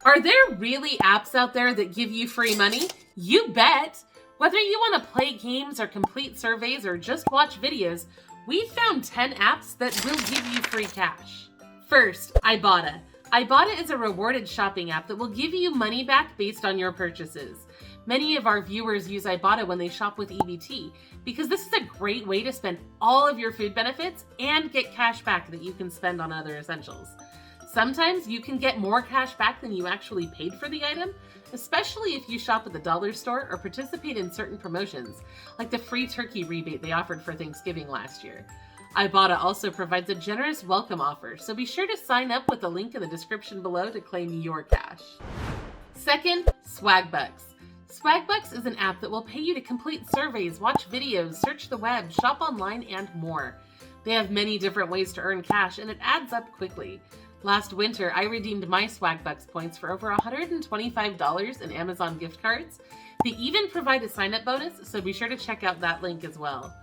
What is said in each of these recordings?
Are there really apps out there that give you free money? You bet! Whether you want to play games or complete surveys or just watch videos, we've found 10 apps that will give you free cash. First, Ibotta. Ibotta is a rewarded shopping app that will give you money back based on your purchases. Many of our viewers use Ibotta when they shop with EBT because this is a great way to spend all of your food benefits and get cash back that you can spend on other essentials. Sometimes you can get more cash back than you actually paid for the item, especially if you shop at the dollar store or participate in certain promotions, like the free turkey rebate they offered for Thanksgiving last year. Ibotta also provides a generous welcome offer, so be sure to sign up with the link in the description below to claim your cash. Second, Swagbucks. Swagbucks is an app that will pay you to complete surveys, watch videos, search the web, shop online, and more. They have many different ways to earn cash, and it adds up quickly. Last winter, I redeemed my Swagbucks points for over $125 in Amazon gift cards. They even provide a sign-up bonus, so be sure to check out that link as well.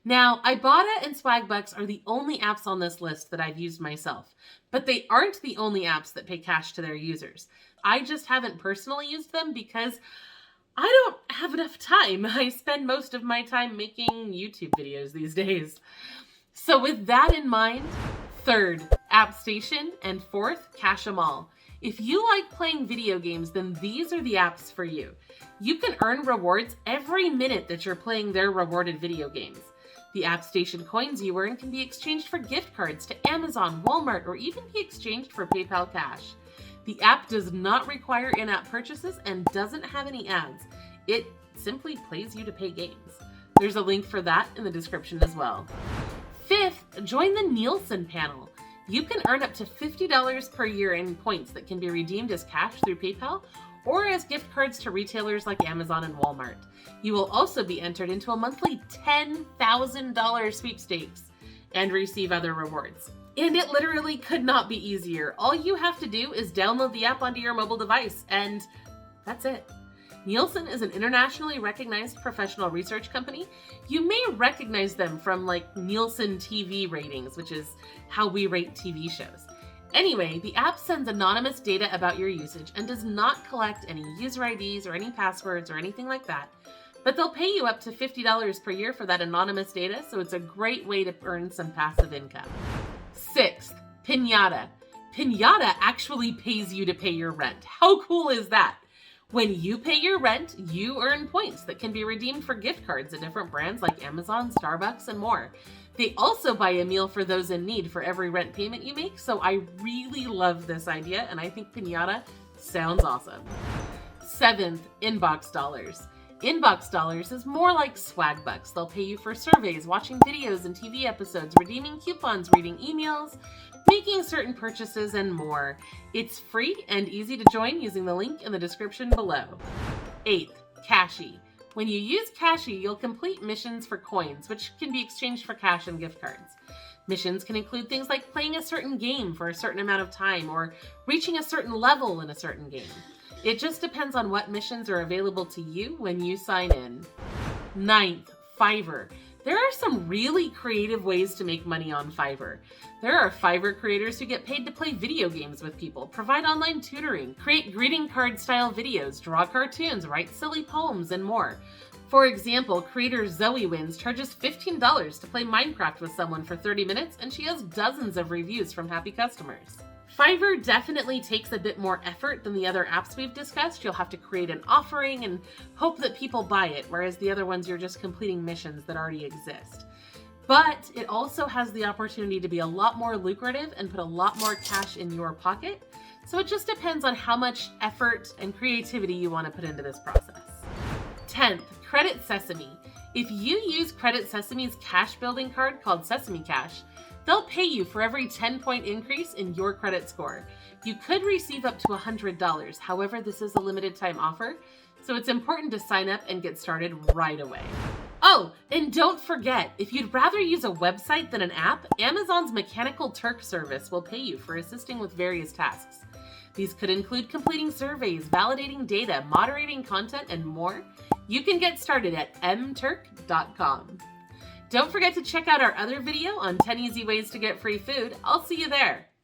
Now, Ibotta and Swagbucks are the only apps on this list that I've used myself, but they aren't the only apps that pay cash to their users. I just haven't personally used them because I don't have enough time. I spend most of my time making YouTube videos these days. So with that in mind, third, AppStation, and fourth, Cash'em All. If you like playing video games, then these are the apps for you. You can earn rewards every minute that you're playing their rewarded video games. The AppStation coins you earn can be exchanged for gift cards to Amazon, Walmart, or even be exchanged for PayPal Cash. The app does not require in-app purchases and doesn't have any ads. It simply plays you to pay games. There's a link for that in the description as well. Fifth, join the Nielson Panel. You can earn up to $50 per year in points that can be redeemed as cash through PayPal or as gift cards to retailers like Amazon and Walmart. You will also be entered into a monthly $10,000 sweepstakes and receive other rewards. And it literally could not be easier. All you have to do is download the app onto your mobile device, and that's it. Nielsen is an internationally recognized professional research company. You may recognize them from like Nielsen TV ratings, which is how we rate TV shows. Anyway, the app sends anonymous data about your usage and does not collect any user IDs or any passwords or anything like that. But they'll pay you up to $50 per year for that anonymous data, so it's a great way to earn some passive income. Sixth, Pinata. Pinata actually pays you to pay your rent. How cool is that? When you pay your rent, you earn points that can be redeemed for gift cards at different brands like Amazon, Starbucks, and more. They also buy a meal for those in need for every rent payment you make, so I really love this idea, and I think Pinata sounds awesome. Seventh, InboxDollars. InboxDollars is more like Swagbucks. They'll pay you for surveys, watching videos and TV episodes, redeeming coupons, reading emails, making certain purchases, and more. It's free and easy to join using the link in the description below. Eighth, Cashyy. When you use Cashyy, you'll complete missions for coins, which can be exchanged for cash and gift cards. Missions can include things like playing a certain game for a certain amount of time or reaching a certain level in a certain game. It just depends on what missions are available to you when you sign in. Ninth, Fiverr. There are some really creative ways to make money on Fiverr. There are Fiverr creators who get paid to play video games with people, provide online tutoring, create greeting card style videos, draw cartoons, write silly poems, and more. For example, creator Zoe Wins charges $15 to play Minecraft with someone for 30 minutes, and she has dozens of reviews from happy customers. Fiverr definitely takes a bit more effort than the other apps we've discussed. You'll have to create an offering and hope that people buy it, whereas the other ones you're just completing missions that already exist. But it also has the opportunity to be a lot more lucrative and put a lot more cash in your pocket. So it just depends on how much effort and creativity you want to put into this process. 10th, Credit Sesame. If you use Credit Sesame's cash building card called Sesame Cash, they'll pay you for every 10-point increase in your credit score. You could receive up to $100. However, this is a limited time offer, so it's important to sign up and get started right away. Oh, and don't forget, if you'd rather use a website than an app, Amazon's Mechanical Turk service will pay you for assisting with various tasks. These could include completing surveys, validating data, moderating content, and more. You can get started at mturk.com. Don't forget to check out our other video on 10 easy ways to get free food. I'll see you there.